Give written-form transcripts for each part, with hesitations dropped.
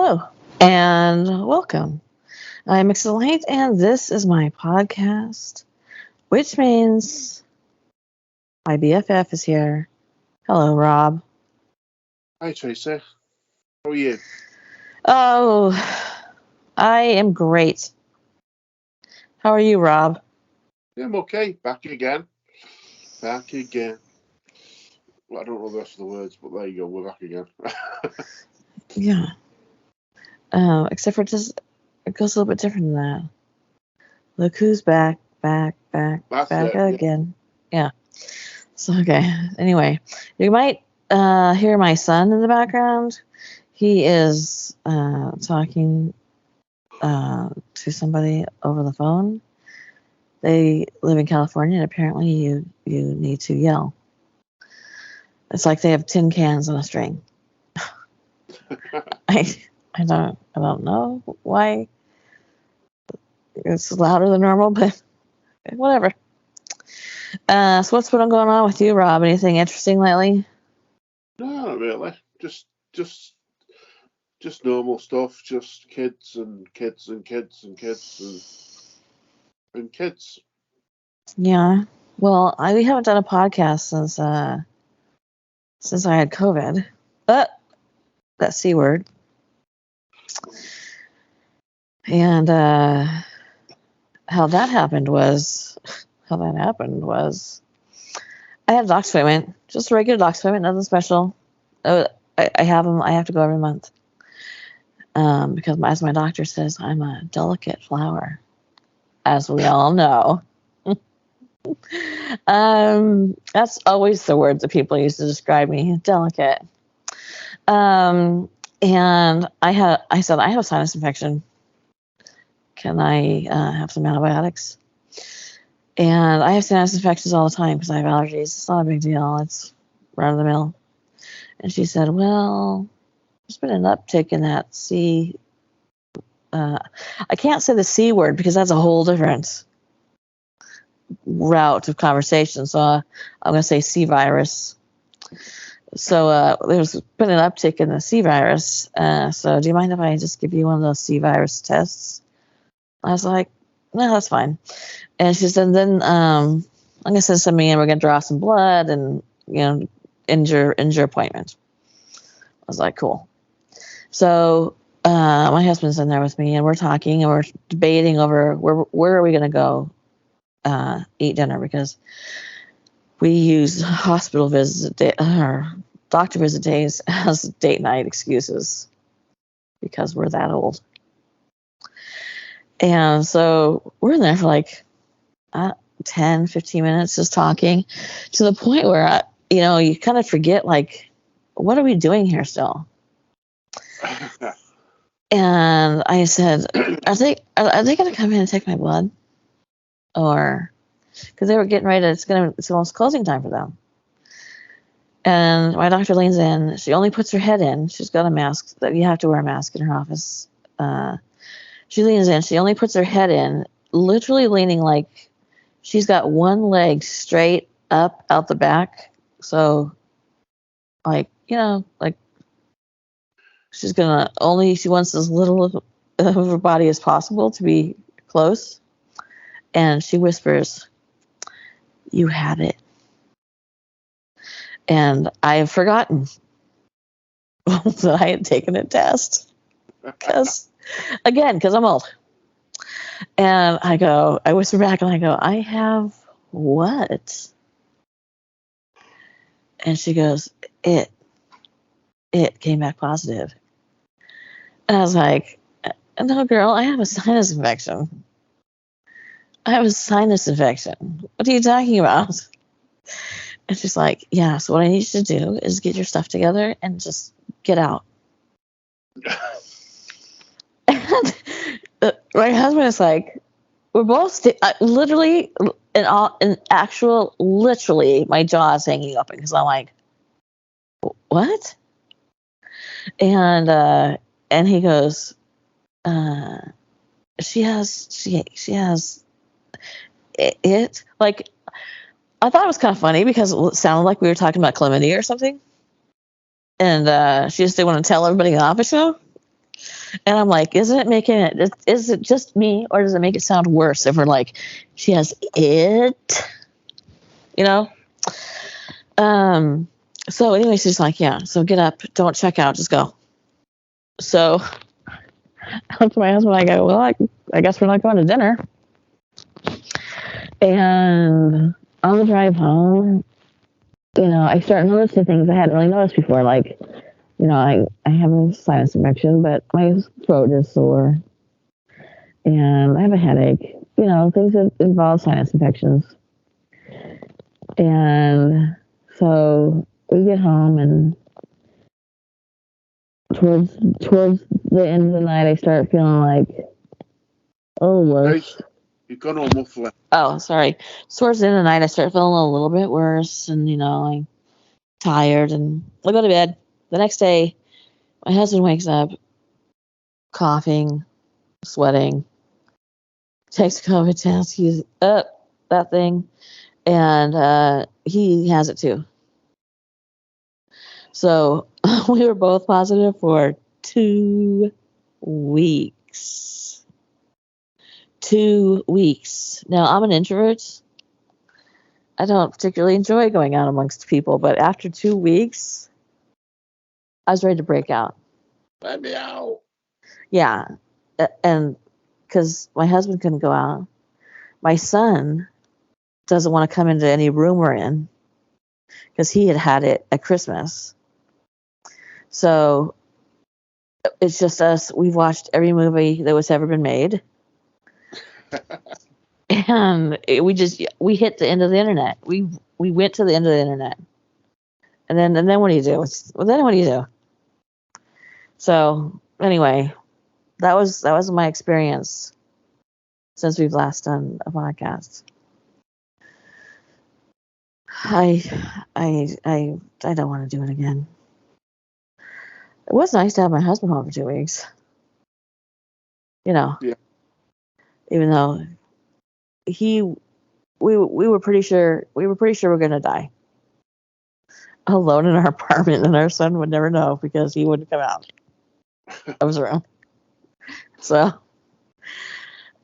Hello and welcome. I'm Excellent, and this is my podcast, which means my BFF is here. Hello, Rob. Hi, Tracy. How are you? Oh, I am great. How are you, Rob? Yeah, I'm okay. Back again. Back again. Well, I don't know the rest of the words, but there you go. We're back again. Yeah. Except for just, it goes a little bit different than that. Look who's back, back That's it. again. Yeah. So, okay. Anyway, you might hear my son in the background. He is talking to somebody over the phone. They live in California, and apparently you need to yell. It's like they have tin cans on a string. I don't know why it's louder than normal, but whatever. So what's been going on with you, Rob? Anything interesting lately? No, not really. Just normal stuff. Just kids and kids and kids and kids and kids. Yeah. Well, we haven't done a podcast since I had COVID. But that C word. And how that happened was I had a doctor's appointment, just a regular doctor's appointment, nothing special. I have them. I have to go every month because, as my doctor says, I'm a delicate flower, as we all know. That's always the words that people use to describe me, delicate. And I said I have a sinus infection. Can I have some antibiotics? And I have sinus infections all the time because I have allergies. It's not a big deal. It's run of the mill. And she said, well, there's been an uptick in that C. I can't say the C word because that's a whole different route of conversation. So I'm going to say C virus. So there's been an uptick in the C virus. So do you mind if I just give you one of those C virus tests? I was like, no, that's fine. And she said, then I'm going to send somebody in. We're going to draw some blood and, end your appointment. I was like, cool. So my husband's in there with me, and we're talking, and we're debating over where are we going to go eat dinner, because we use hospital visit or doctor visit days as date night excuses because we're that old. And so we're in there for like 10, 15 minutes just talking, to the point where, you kind of forget, like, what are we doing here still? And I said, are they going to come in and take my blood? Or, because they were getting ready to, it's almost closing time for them. And my doctor leans in. She only puts her head in. She's got a mask that you have to wear a mask in her office. She leans in. She only puts her head in, literally leaning like she's got one leg straight up out the back. So, like, like she wants as little of her body as possible to be close. And she whispers, "You had it." And I have forgotten that I had taken a test. Because I'm old. And I whisper back and I go, "I have what?" And she goes, It came back positive. And I was like, "No, girl, I have a sinus infection. What are you talking about?" And she's like, "Yeah, so what I need you to do is get your stuff together and just get out." And my husband is like, we're both literally, literally, my jaw is hanging open because I'm like, what? And he goes, she has it. Like, I thought it was kind of funny because it sounded like we were talking about chlamydia or something. And she just didn't want to tell everybody in the office show. And I'm like, isn't it making it? Is it just me, or does it make it sound worse if we're like, she has it? You know. So anyway, she's like, yeah. So get up, don't check out, just go. So I look to my husband. I go, well, I guess we're not going to dinner. And on the drive home, I start noticing things I hadn't really noticed before. Like, I have a sinus infection, but my throat is sore, and I have a headache. Things that involve sinus infections. And so we get home, and towards the end of the night, I start feeling like, worse. Hey, you've gone all muffled. Oh, sorry. Towards the end of the night, I start feeling a little bit worse, and I'm tired, and I go to bed. The next day, my husband wakes up, coughing, sweating, takes a COVID test. He's up that thing, and he has it too. So we were both positive for 2 weeks. 2 weeks. Now, I'm an introvert. I don't particularly enjoy going out amongst people, but after 2 weeks, I was ready to break out. Let me out. Yeah. And because my husband couldn't go out, my son doesn't want to come into any room we're in because he had it at Christmas. So it's just us. We've watched every movie that was ever been made. And we hit the end of the internet. We went to the end of the internet. And then what do you do? Then what do you do? So anyway, that was my experience since we've last done a podcast. I don't want to do it again. It was nice to have my husband home for 2 weeks. Yeah. Even though we were pretty sure we're gonna die alone in our apartment, and our son would never know because he wouldn't come out of his room. So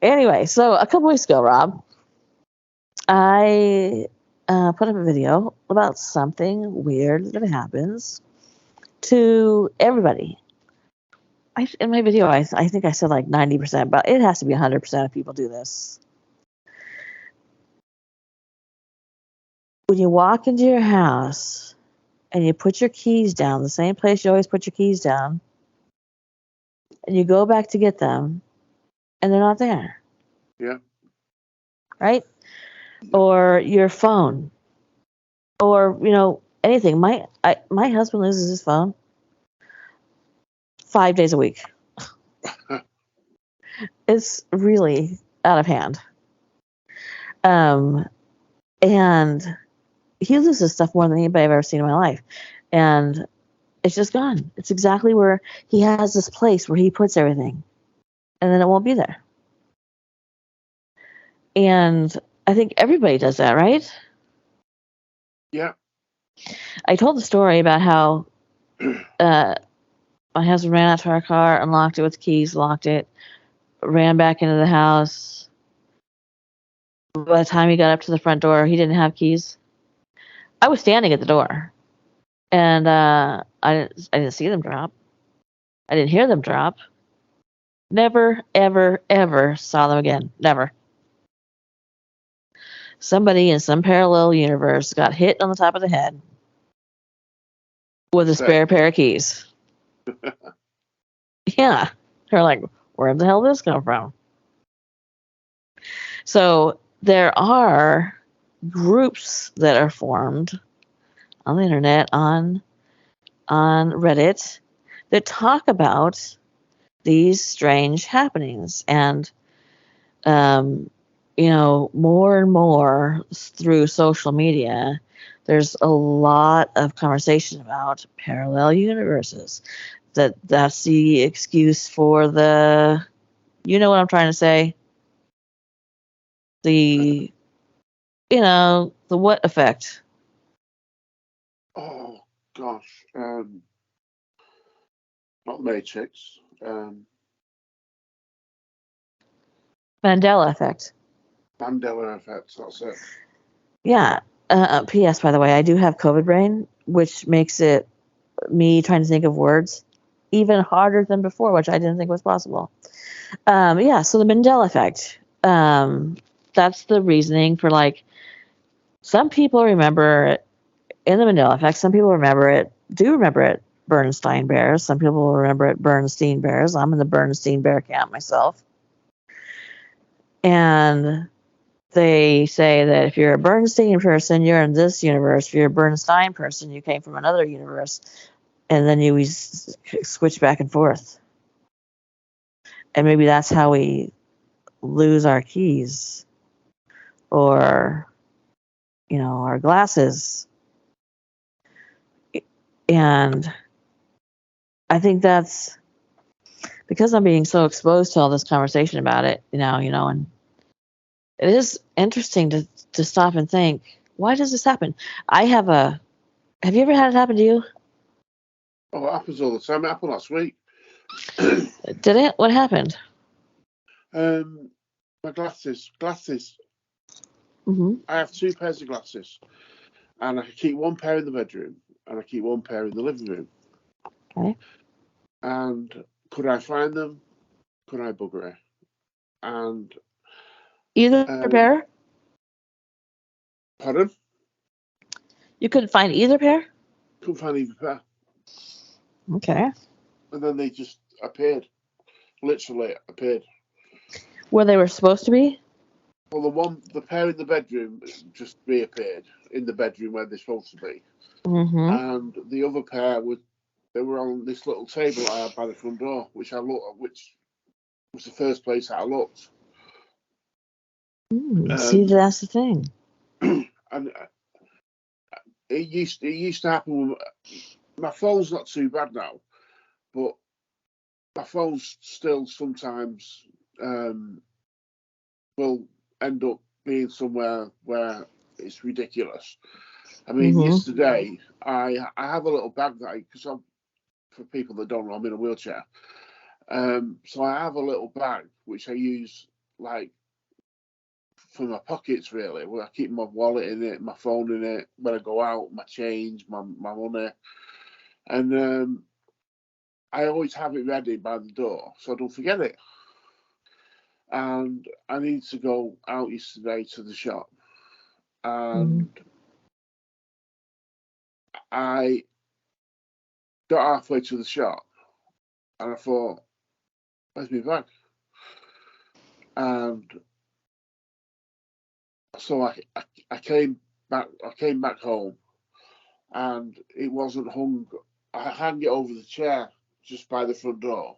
anyway, so a couple weeks ago, Rob, I put up a video about something weird that happens to everybody. In my video, I think I said like 90%, but it has to be 100% of people do this. When you walk into your house and you put your keys down, the same place you always put your keys down, and you go back to get them, and they're not there. Yeah. Right? Or your phone. Or, anything. My husband loses his phone 5 days a week. It's really out of hand. And he loses stuff more than anybody I've ever seen in my life. And it's just gone. It's exactly where he has this place where he puts everything. And then it won't be there. And I think everybody does that, right? Yeah. I told the story about how my husband ran out to our car, unlocked it with keys, locked it, ran back into the house. By the time he got up to the front door, he didn't have keys. I was standing at the door, and I didn't see them drop. I didn't hear them drop. Never, ever, ever saw them again. Never. Somebody in some parallel universe got hit on the top of the head with a spare pair of keys. Yeah. They're like, where the hell did this come from? So there are groups that are formed on the internet, on Reddit, that talk about these strange happenings. And, more and more through social media, there's a lot of conversation about parallel universes. That's the excuse for the, what I'm trying to say? The what effect? Oh gosh. Not Matrix. Um, Mandela effect. Mandela effect. That's it. Yeah. P.S. By the way, I do have COVID brain, which makes it me trying to think of words even harder than before, which I didn't think was possible. Yeah. So the Mandela effect. That's the reasoning for like some people remember it in the Mandela effect. Some people do remember it. Bernstein Bears. Some people remember it. Bernstein Bears. I'm in the Bernstein Bear camp myself. And they say that if you're a Bernstein person, you're in this universe. If you're a Bernstein person, you came from another universe. And then you switch back and forth. And maybe that's how we lose our keys or, our glasses. And I think that's because I'm being so exposed to all this conversation about it now, and it is interesting to stop and think, why does this happen? Have you ever had it happen to you? Oh, it happens all the time. It happened last week. Did it? What happened? My glasses. Mm-hmm. I have 2 pairs of glasses, and I keep one pair in the bedroom, and I keep one pair in the living room. Okay. And could I find them? Could I bugger it? And Either pair? Pardon? You couldn't find either pair? Couldn't find either pair. Okay. And then they just appeared. Literally appeared. Where they were supposed to be? Well, the pair in the bedroom just reappeared in the bedroom where they're supposed to be. Mm-hmm. And the other pair they were on this little table I had by the front door, which was the first place that I looked. See, that's the thing. And it used to happen with my phone's not too bad now, but my phone's still sometimes will end up being somewhere where it's ridiculous. I mean, yesterday I have a little bag because for people that don't know, I'm in a wheelchair. So I have a little bag which I use like for my pockets, really, where I keep my wallet in it, my phone in it, when I go out, my change, my money. And I always have it ready by the door so I don't forget it. And I need to go out yesterday to the shop. And I got halfway to the shop and I thought, where's my bag? And so I came back home and it wasn't hung. I hang it over the chair just by the front door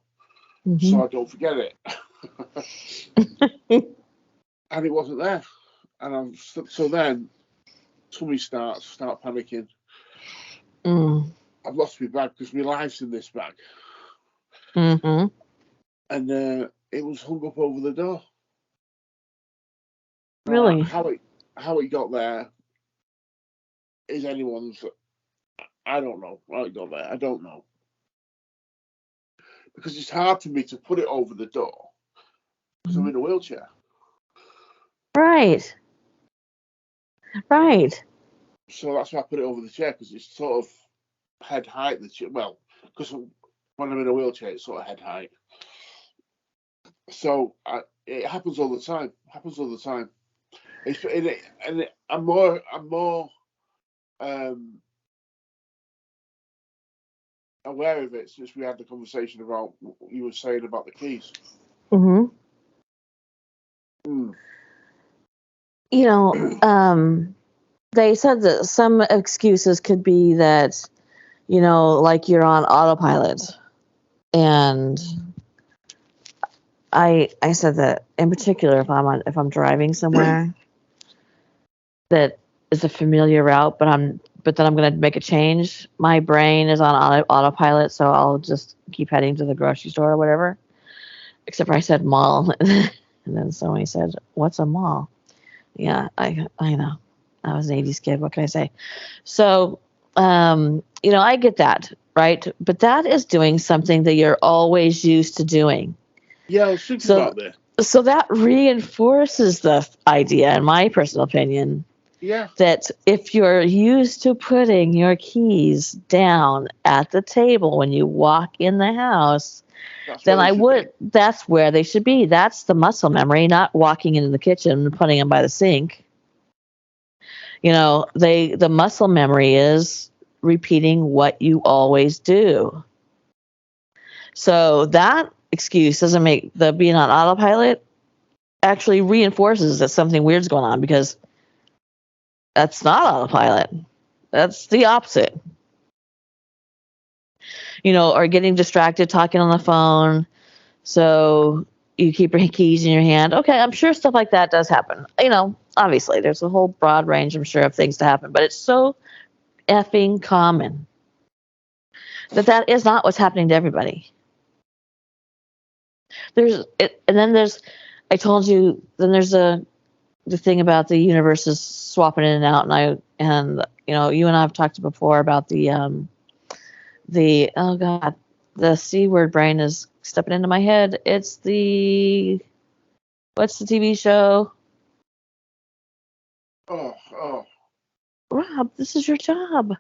so I don't forget it. And it wasn't there. And so then tummy start panicking. I've lost my bag because my life's in this bag. And it was hung up over the door. Really? How it got there is anyone's. I don't know how it got there. I don't know. Because it's hard for me to put it over the door because I'm in a wheelchair. Right. So that's why I put it over the chair because it's sort of head height. Well, because when I'm in a wheelchair, it's sort of head height. So it happens all the time. I'm more aware of it since we had the conversation about what you were saying about the keys. They said that some excuses could be that, like you're on autopilot. And I said that in particular, if I'm driving somewhere that is a familiar route, but then I'm going to make a change, my brain is on autopilot, so I'll just keep heading to the grocery store or whatever. Except for I said mall, and then somebody said, "What's a mall?" Yeah, I know. I was an 80s kid. What can I say? So, I get that. right? But that is doing something that you're always used to doing. Yeah, I was thinking about this. So that reinforces the idea, in my personal opinion, that if you're used to putting your keys down at the table when you walk in the house, that's where they should be. That's the muscle memory, not walking into the kitchen and putting them by the sink. The muscle memory is repeating what you always do. So that excuse doesn't make the being on autopilot, actually reinforces that something weird's going on, because that's not autopilot. That's the opposite. Or getting distracted talking on the phone. So you keep your keys in your hand. Okay, I'm sure stuff like that does happen. Obviously, there's a whole broad range, I'm sure, of things to happen, but it's so effing common that is not what's happening to everybody. I told you, then there's the thing about the universes swapping in and out, and you and I have talked before about the oh god, the C word brain is stepping into my head. It's what's the TV show? Oh. Rob, this is your job.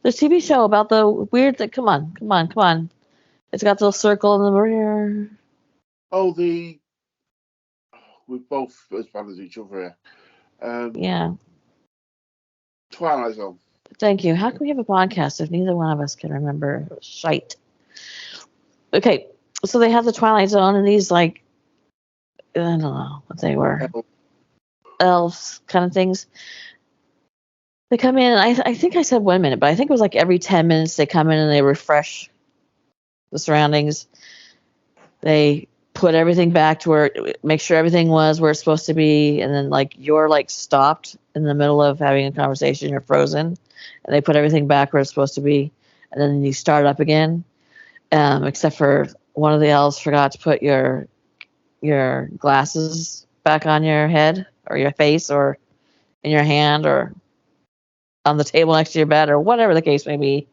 The TV show about the weird thing. Come on. It's got the circle in the rear. Oh, we're both as bad as each other here. Yeah. Twilight Zone. Thank you. How can we have a podcast if neither one of us can remember shite? Okay, so they have the Twilight Zone, and these, like, I don't know what they were. Elves kind of things. They come in, and I think I said 1 minute, but I think it was like every 10 minutes they come in and they refresh the surroundings. They put everything back to make sure everything was where it's supposed to be, and then, like, you're, like, stopped in the middle of having a conversation, you're frozen, and they put everything back where it's supposed to be, and then you start up again, except for one of the elves forgot to put your glasses back on your head or your face or in your hand or on the table next to your bed or whatever the case may be.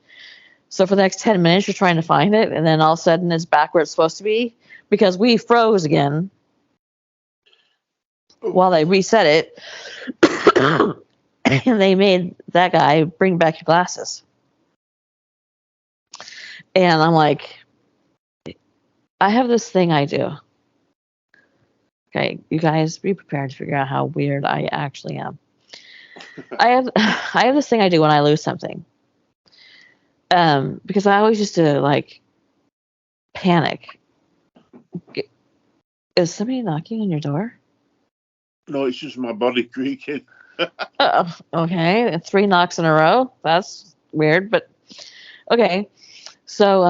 So for the next 10 minutes, you're trying to find it, and then all of a sudden it's back where it's supposed to be because we froze again while they reset it. And they made that guy bring back your glasses. And I'm like, I have this thing I do. Okay, you guys be prepared to figure out how weird I actually am. I have this thing I do when I lose something. Because I always used to, like, panic. Is somebody knocking on your door? No, it's just my body creaking. Okay, 3 knocks in a row. That's weird, but okay. So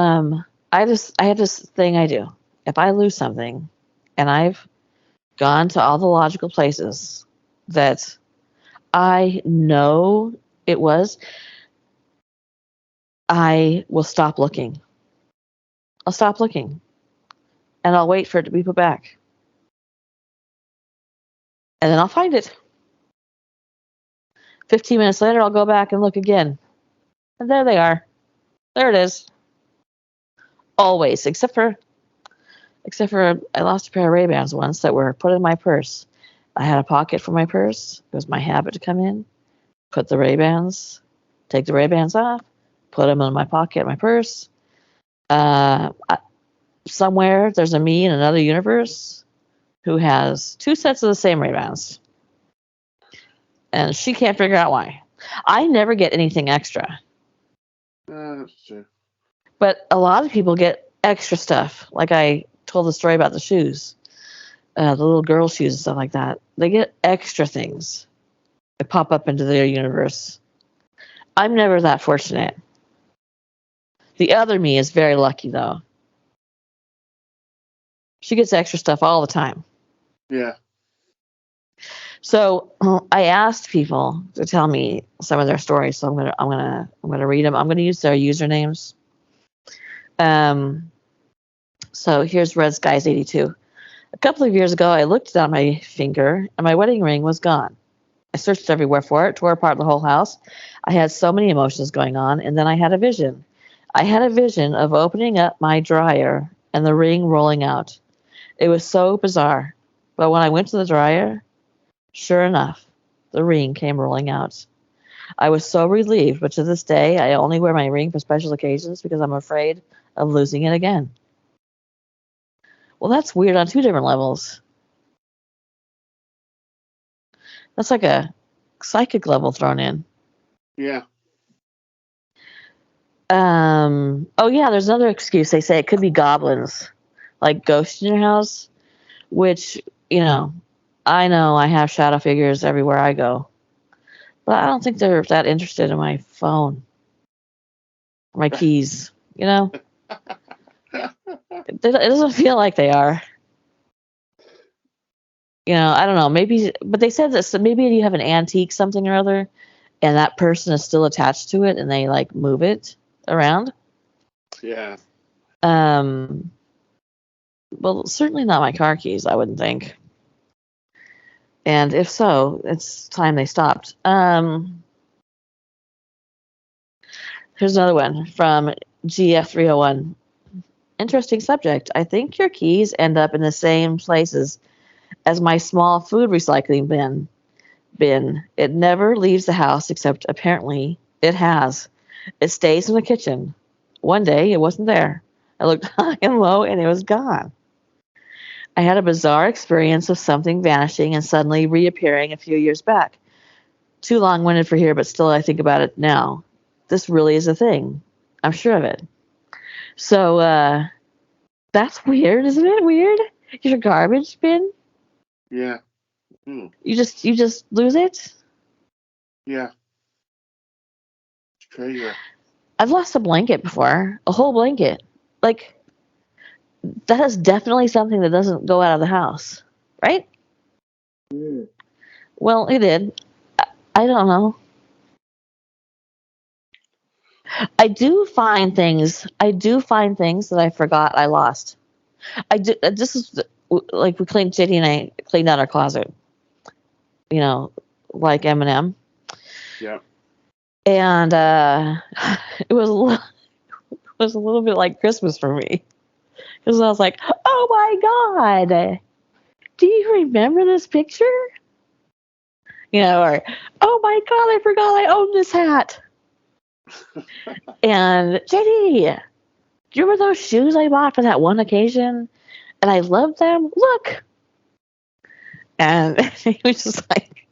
I have this thing I do. If I lose something, and I've gone to all the logical places that I know it was, I will stop looking. I'll stop looking, and I'll wait for it to be put back, and then I'll find it. 15 minutes later, I'll go back and look again, and there they are. There it is. Always, except for I lost a pair of Ray-Bans once that were put in my purse. I had a pocket for my purse. It was my habit to come in, put the Ray-Bans, take the Ray-Bans off, put them in my pocket, my purse. Somewhere there's a me in another universe who has 2 sets of the same Ray-Bans. And she can't figure out why. I never get anything extra. That's true. But a lot of people get extra stuff. Like I told the story about the shoes. The little girl shoes and stuff like that. They get extra things that pop up into their universe. I'm never that fortunate. The other me is very lucky, though. She gets extra stuff all the time. Yeah. So I asked people to tell me some of their stories. So I'm gonna read them. I'm gonna use their usernames. So here's Red Skies 82. A couple of years ago, I looked down my finger and my wedding ring was gone. I searched everywhere for it, tore apart the whole house. I had so many emotions going on, and then I had a vision. I had a vision of opening up my dryer and the ring rolling out. It was so bizarre. But when I went to the dryer, sure enough, the ring came rolling out. I was so relieved, but to this day, I only wear my ring for special occasions because I'm afraid of losing it again. Well, that's weird on two different levels. That's like a psychic level thrown in. Yeah. Oh yeah, there's another excuse. They say it could be goblins, like ghosts in your house, which, I know I have shadow figures everywhere I go, but I don't think they're that interested in my phone, my keys, It doesn't feel like they are. I don't know, maybe, but they said that, so maybe you have an antique something or other, and that person is still attached to it, and they like move it around. Yeah. Well, certainly not my car keys, I wouldn't think. And if so, it's time they stopped. Here's another one from GF301. Interesting subject. I think your keys end up in the same places as my small food recycling bin. It never leaves the house, except apparently it has. It stays in the kitchen. One day it wasn't there. I looked high and low and it was gone. I had a bizarre experience of something vanishing and suddenly reappearing a few years back. Too long-winded for here, but still I think about it now. This really is a thing. I'm sure of it. So, that's weird, isn't it? Weird? Your garbage bin? Yeah. You just lose it? Yeah. It's crazy. I've lost a blanket before. A whole blanket. Like, that is definitely something that doesn't go out of the house. Right? Well, it did. I don't know. I do find things that I forgot I lost. I do. This is like JD and I cleaned out our closet. Like Eminem. Yeah. And it was a little bit like Christmas for me, because I was like, "Oh my God, do you remember this picture?" Or, "Oh my God, I forgot I own this hat." And JD, do you remember those shoes I bought for that one occasion? And I loved them. Look. And he was just like,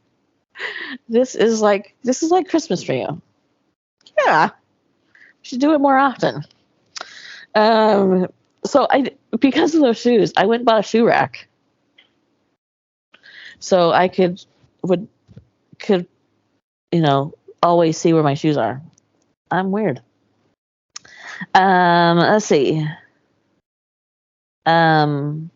this is like Christmas for you. Yeah. We should do it more often. So because of those shoes, I went and bought a shoe rack. So I could always see where my shoes are. I'm weird. Let's see. Mr.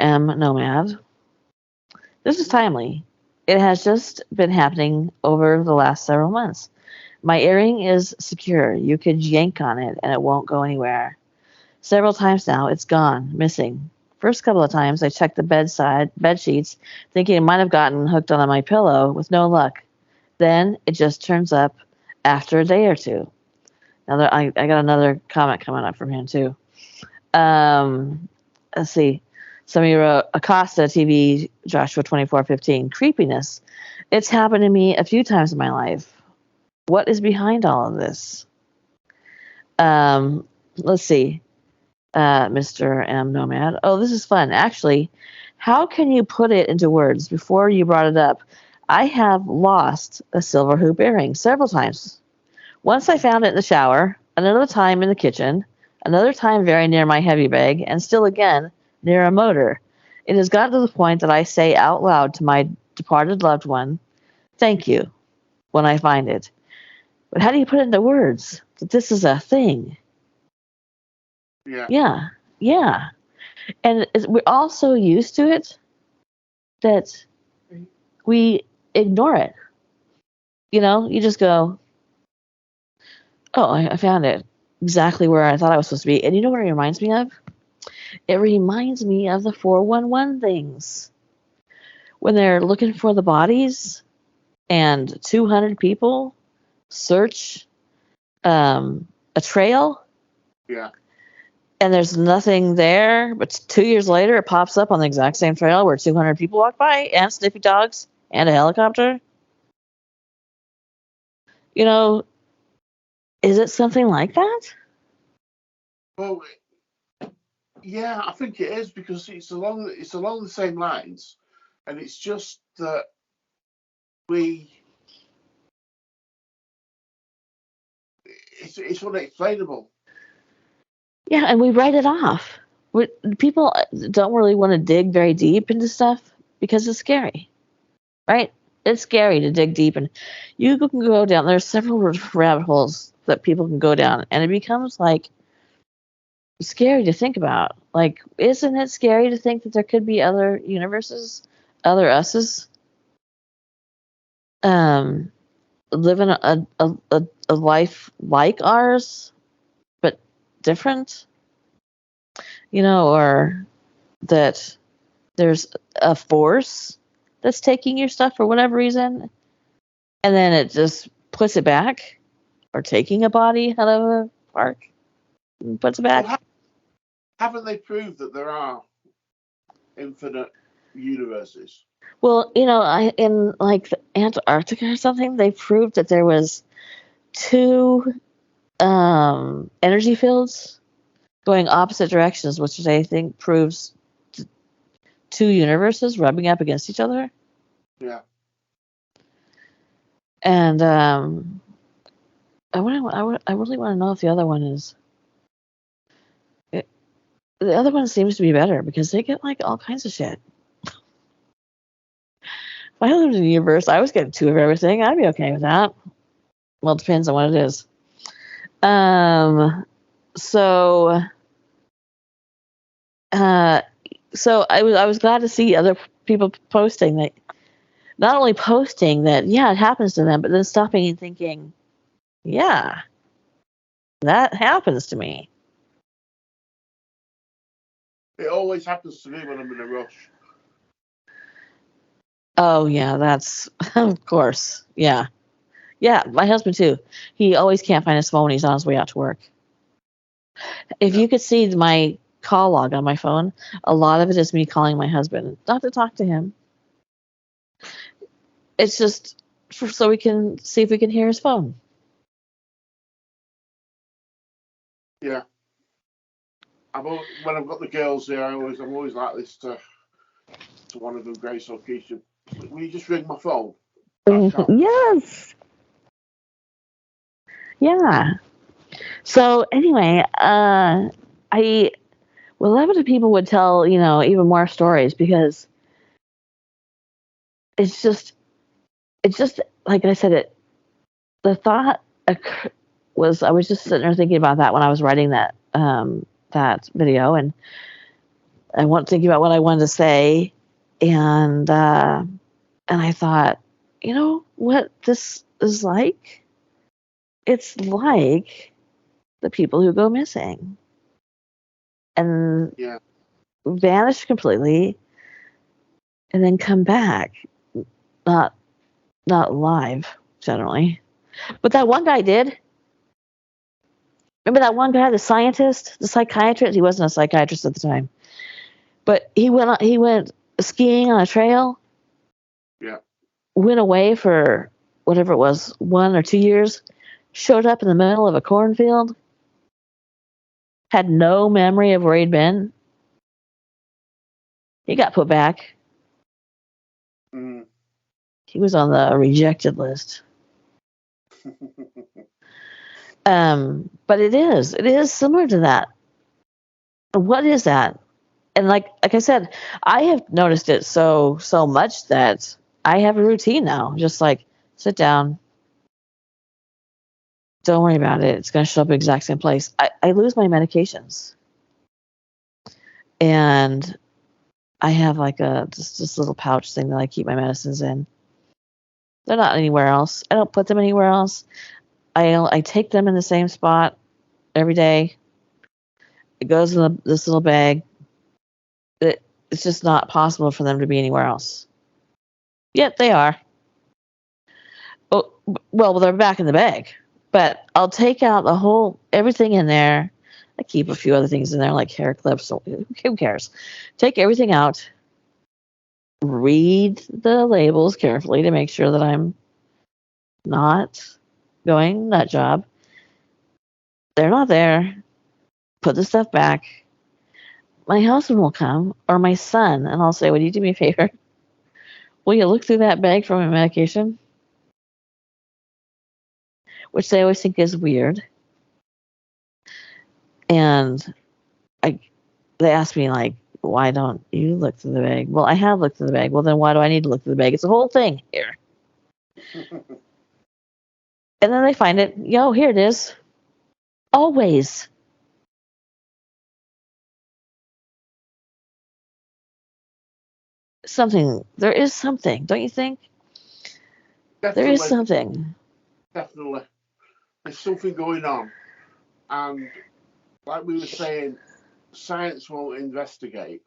M. Nomad. This is timely. It has just been happening over the last several months. My earring is secure. You could yank on it and it won't go anywhere. Several times now, it's gone, missing. First couple of times, I checked the bed sheets, thinking it might have gotten hooked on my pillow, with no luck. Then it just turns up after a day or two. Now, I got another comment coming up from him too. Let's see. Somebody wrote, Acosta TV, Joshua 24:15. Creepiness. It's happened to me a few times in my life. What is behind all of this? Let's see. Mr. M. Nomad. Oh, this is fun. Actually, how can you put it into words? Before you brought it up, I have lost a silver hoop earring several times. Once I found it in the shower, another time in the kitchen, another time very near my heavy bag, and still again near a motor. It has gotten to the point that I say out loud to my departed loved one, "Thank you," when I find it. But how do you put it into words that this is a thing? Yeah. And we're all so used to it that we ignore it. You just go, "Oh, I found it exactly where I thought I was supposed to be." And you know what it reminds me of? It reminds me of the 411 things. When they're looking for the bodies and 200 people search a trail. Yeah. And there's nothing there, but 2 years later it pops up on the exact same trail where 200 people walk by and sniffy dogs and a helicopter. You know, is it something like that? Well, yeah, I think it is, because it's along the same lines, and it's just that it's unexplainable. Yeah, and we write it off. People don't really want to dig very deep into stuff because it's scary, right? It's scary to dig deep, and you can go down. There's several rabbit holes that people can go down, and it becomes like scary to think about. Like, isn't it scary to think that there could be other universes, other us's, living a life like ours, but different? Or that there's a force that's taking your stuff for whatever reason, and then it just puts it back, or taking a body out of a park and puts it back. Well, haven't they proved that there are infinite universes? Well, in like Antarctica or something, they proved that there was 2 energy fields going opposite directions, which they think proves 2 universes rubbing up against each other. Yeah. And I really want to know if the other one is. The other one seems to be better because they get like all kinds of shit. If I lived in a universe, I was getting 2 of everything. I'd be okay with that. Well, it depends on what it is. So I was glad to see other people posting that, not only posting that, yeah, it happens to them, but then stopping and thinking, yeah, that happens to me. It always happens to me when I'm in a rush. Oh, yeah, that's, of course, yeah. Yeah, my husband too. He always can't find his phone when he's on his way out to work. If you could see my call log on my phone, a lot of it is me calling my husband, not to talk to him. It's just so we can see if we can hear his phone. Yeah. When I've got the girls there, I'm always like this to one of them, Grace or Keisha. Will you just ring my phone? Yes. Yeah. So anyway, I would love it if people would tell, even more stories, because it's just like I said, the thought was, I was just sitting there thinking about that when I was writing that video, and I wasn't thinking about what I wanted to say, and I thought, what this is like? It's like the people who go missing and vanish completely, and then come back, not live generally. But that one guy did. Remember that one guy, the scientist, the psychiatrist? He wasn't a psychiatrist at the time, but he went skiing on a trail. Yeah. Went away for whatever it was, 1 or 2 years. Showed up in the middle of a cornfield. Had no memory of where he'd been. He got put back. Mm. He was on the rejected list. But it is similar to that. What is that? And like I said, I have noticed it so much that I have a routine now. Just like, sit down. Don't worry about it. It's going to show up in the exact same place. I lose my medications. And I have like just this little pouch thing that I keep my medicines in. They're not anywhere else. I don't put them anywhere else. I take them in the same spot every day. It goes in this little bag. It's just not possible for them to be anywhere else. Yet they are. Oh, well, they're back in the bag. But I'll take out everything in there. I keep a few other things in there, like hair clips. Who cares? Take everything out. Read the labels carefully to make sure that I'm not going nut job. They're not there. Put the stuff back. My husband will come, or my son, and I'll say, "Would you do me a favor? Will you look through that bag for my medication?" Which they always think is weird. And they ask me, like, why don't you look through the bag? Well, I have looked through the bag. Well, then why do I need to look through the bag? It's a whole thing here. And then they find it. Yo, here it is. Always. There is something, don't you think? Definitely, there is something. Definitely. There's something going on. And like we were saying, science won't investigate.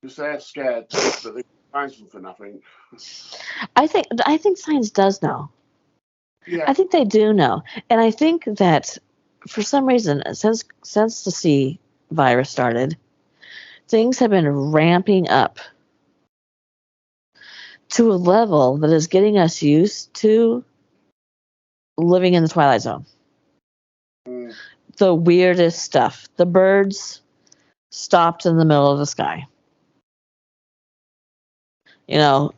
Because they're scared that they find something, I think. I think science does know. Yeah. I think they do know. And I think that for some reason, since the C virus started, things have been ramping up to a level that is getting us used to living in the Twilight Zone. The weirdest stuff. The birds stopped in the middle of the sky. Have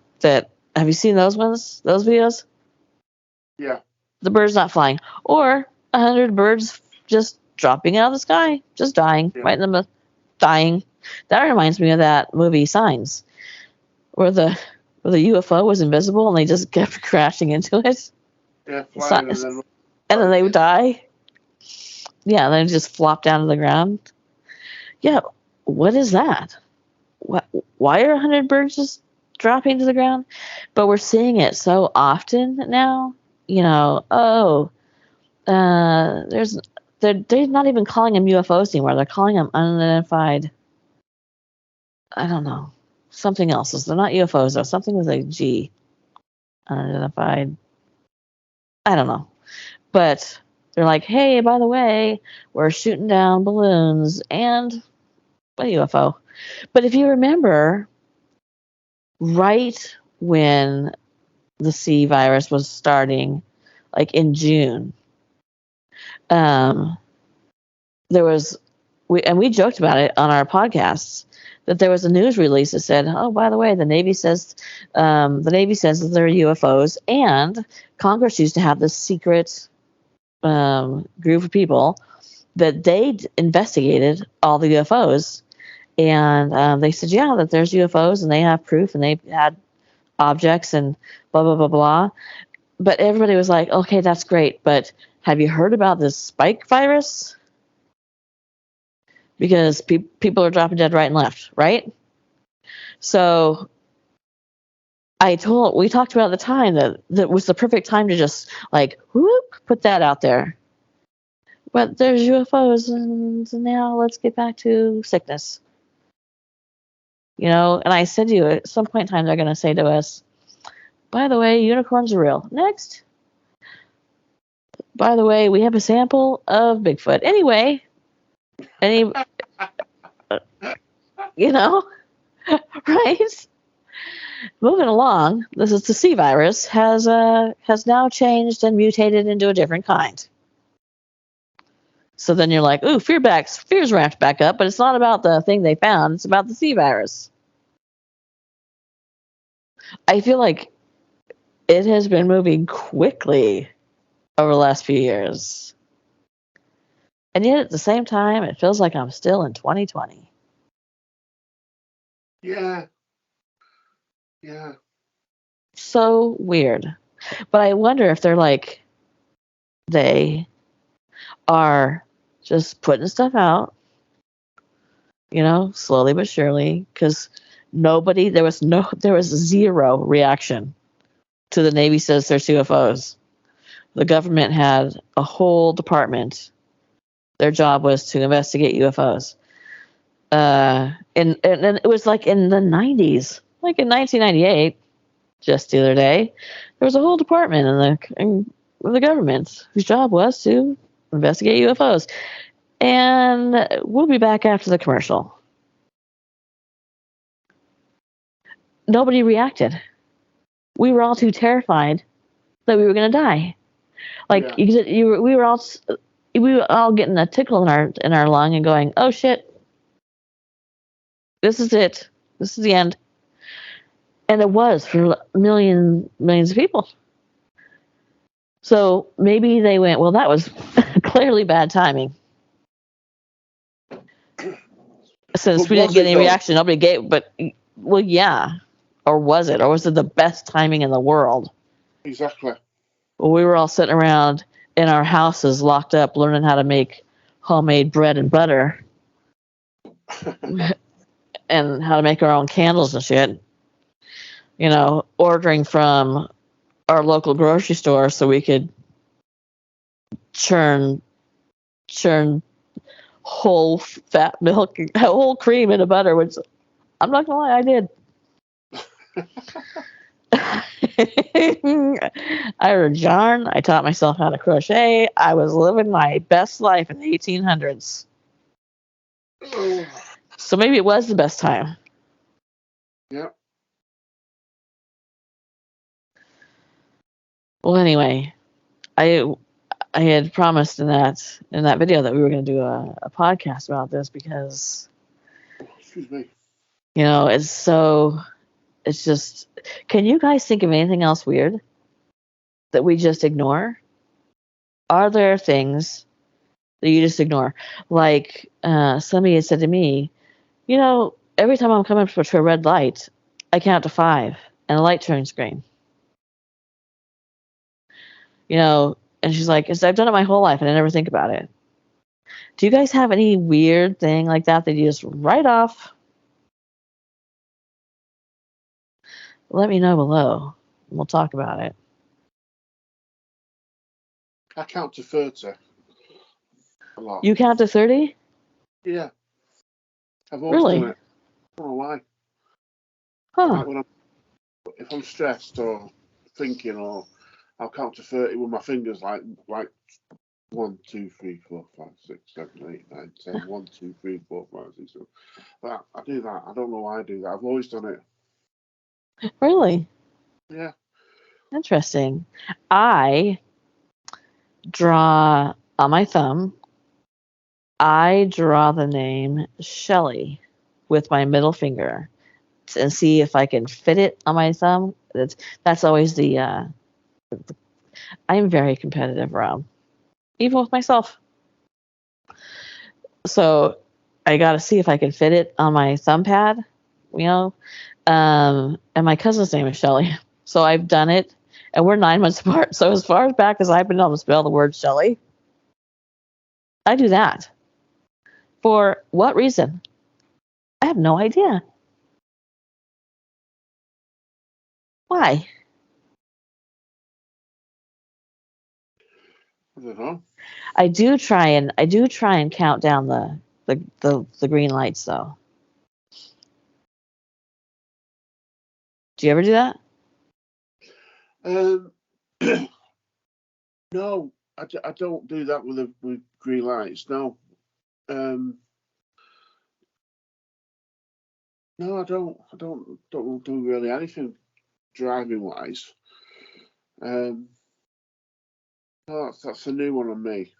you seen those ones? Those videos? Yeah. The bird's not flying. Or 100 birds just dropping out of the sky, just dying, right in the dying. That reminds me of that movie Signs, where the UFO was invisible and they just kept crashing into it. Yeah, flying and then they would die. Yeah, they just flop down to the ground. Yeah, what is that? Why are 100 birds just dropping to the ground? But we're seeing it so often now. They're not even calling them UFOs anymore. They're calling them unidentified. I don't know. Something else. They're not UFOs though. Something with a G. Unidentified. I don't know. But they're like, hey, by the way, we're shooting down balloons and a UFO. But if you remember, right when the C virus was starting, like in June, we joked about it on our podcasts, that there was a news release that said, oh, by the way, the Navy says that there are UFOs, and Congress used to have this secret group of people that they investigated all the UFOs, and they said, yeah, that there's UFOs, and they have proof, and they had objects, and blah, blah, blah, blah. But everybody was like, okay, that's great, but have you heard about this spike virus? Because people are dropping dead right and left, right? So we talked about at the time that was the perfect time to just like put that out there. But there's UFOs, and now let's get back to sickness. And I said to you, at some point in time, they're going to say to us, by the way, unicorns are real. Next. By the way, we have a sample of Bigfoot. Anyway, right? Moving along, this is the C virus has now changed and mutated into a different kind. So then you're like, ooh, fear's ramped back up, but it's not about the thing they found, it's about the C virus. I feel like it has been moving quickly over the last few years. And yet at the same time, it feels like I'm still in 2020. Yeah. Yeah. So weird. But I wonder if they are just putting stuff out, slowly but surely, because there was zero reaction to the Navy says there's UFOs. The government had a whole department. Their job was to investigate UFOs. and it was like in the 90s, like in 1998, just the other day, there was a whole department in the government whose job was to investigate UFOs. And we'll be back after the commercial. Nobody reacted. We were all too terrified that we were going to die. Like we were all getting a tickle in our lung and going, "Oh shit, this is it. This is the end." And it was for millions of people. So maybe they went, "Well, that was clearly bad timing." Since we didn't get any reaction, nobody gave. But well, yeah, or was it? Or was it the best timing in the world? Exactly. Well, we were all sitting around in our houses, locked up, learning how to make homemade bread and butter, and how to make our own candles and shit. You know, ordering from our local grocery store so we could churn whole fat milk, whole cream into butter, which I'm not gonna lie, I did. I had a yarn. I taught myself how to crochet. I was living my best life in the 1800s. So maybe it was the best time. Yeah. Well, anyway, I had promised in that video that we were going to do a podcast about this because, excuse me, you know, it's just, can you guys think of anything else weird that we just ignore? Are there things that you just ignore? Like somebody had said to me, you know, every time I'm coming up to a red light, I count to 5 and the light turns green. You know, and she's like, I've done it my whole life and I never think about it. Do you guys have any weird thing like that you just write off? Let me know below. We'll talk about it. I count to 30 a lot. You count to 30? Yeah. I've always done it. I don't know why. Huh. Like if I'm stressed or thinking, or I'll count to 30 with my fingers, like 1, 2, 3, 4, 5, 6, 7, 8, 9, 10. 1, 2, 3, 4, 5, 6, 7. But I do that. I don't know why I do that. I've always done it. Really? Yeah. Interesting. I draw on my thumb. I draw the name Shelly with my middle finger and see if I can fit it on my thumb. That's always I'm very competitive, Rob, even with myself. So I got to see if I can fit it on my thumb pad, you know. And my cousin's name is Shelly, so I've done it, and we're 9 months apart. So as far back as I've been able to spell the word Shelly, I do that. For what reason? I have no idea. Why? I don't know. I do try and count down the green lights though. Do you ever do that? No, I don't do that with green lights. No. No, I don't. I don't do really anything driving wise. No, that's a new one on me.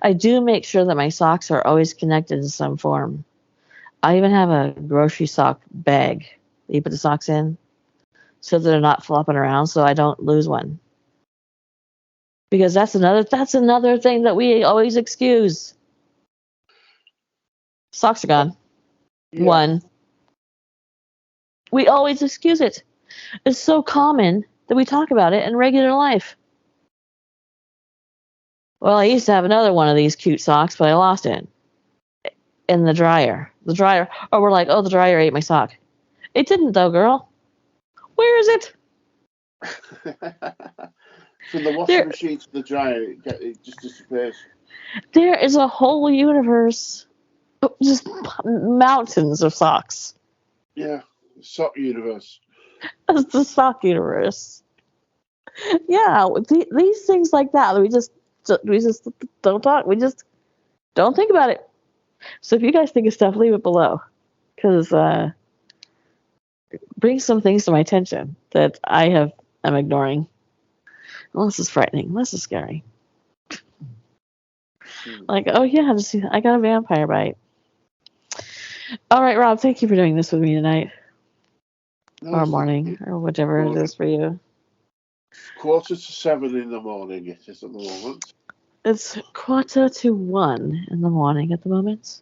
I do make sure that my socks are always connected in some form. I even have a grocery sock bag that you put the socks in so that they're not flopping around so I don't lose one. Because that's another thing that we always excuse. Socks are gone. Yeah. One. We always excuse it. It's so common that we talk about it in regular life. Well, I used to have another one of these cute socks, but I lost it in the dryer. Oh, we're like, oh, the dryer ate my sock. It didn't, though, girl. Where is it? From the washing machine to the dryer, it just disappears. There is a whole universe Just mountains of socks. Yeah, sock universe. That's the sock universe. Yeah, these things like that, we just don't talk. We just don't think about it. So if you guys think of stuff, leave it below, because bring some things to my attention that I'm ignoring. Well, this is frightening. This is scary. Like, oh yeah, I got a vampire bite. All right, Rob, thank you for doing this with me tonight, or morning, or whichever it is for you. 6:45 in the morning it is at the moment. It's 1:45 in the morning at the moment.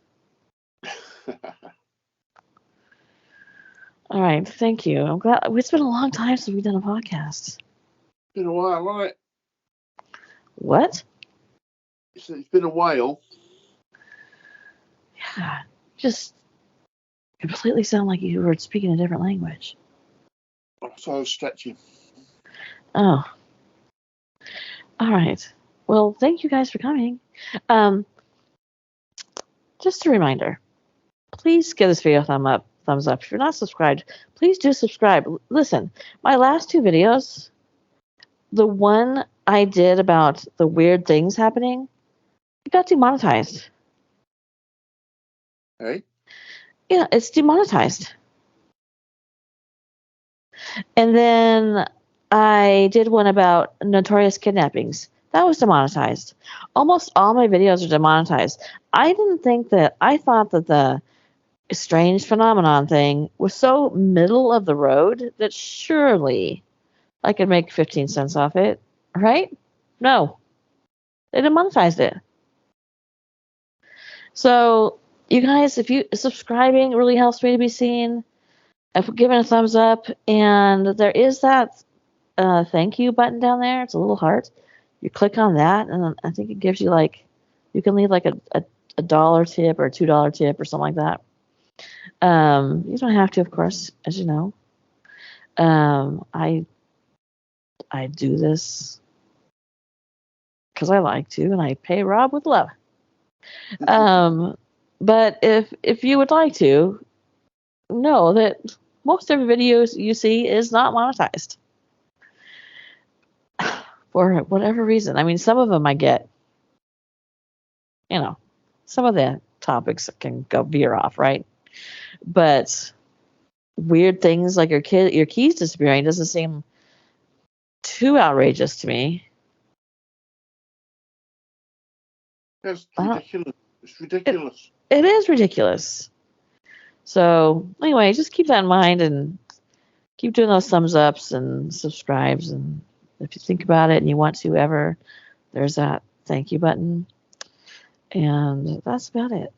All right, thank you. I'm glad. It's been a long time since we've done a podcast. Been a while, right? What? It's been a while. Yeah, just completely sound like you were speaking a different language. So I was stretching. Oh. All right. Well, thank you guys for coming. Just a reminder, please give this video a thumbs up. If you're not subscribed, please do subscribe. Listen, my last 2 videos, the one I did about the weird things happening, it got demonetized. Hey? Yeah, it's demonetized. And then I did one about notorious kidnappings. That was demonetized. Almost all my videos are demonetized. I thought that the strange phenomenon thing was so middle of the road that surely I could make 15 cents off it, right? No. They demonetized it. So, you guys, if you subscribing really helps me to be seen. If giving a thumbs up, and there is that thank you button down there. It's a little heart. You click on that, and I think it gives you you can leave like a dollar tip or $2 tip or something like that. You don't have to, of course, as you know. I do this because I like to, and I pay Rob with love. But if you would like to, know that most of the videos you see is not monetized. For whatever reason. I mean, some of them I get, some of the topics can go veer off, right? But weird things like your keys disappearing doesn't seem too outrageous to me. It's ridiculous. It's ridiculous. It is ridiculous. So anyway, just keep that in mind and keep doing those thumbs ups and subscribes. And if you think about it and you want to ever, there's that thank you button. And that's about it.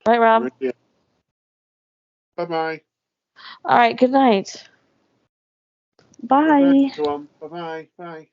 Right, Rob? Yeah. Bye-bye. All right, good night. Bye. Bye-bye. Bye.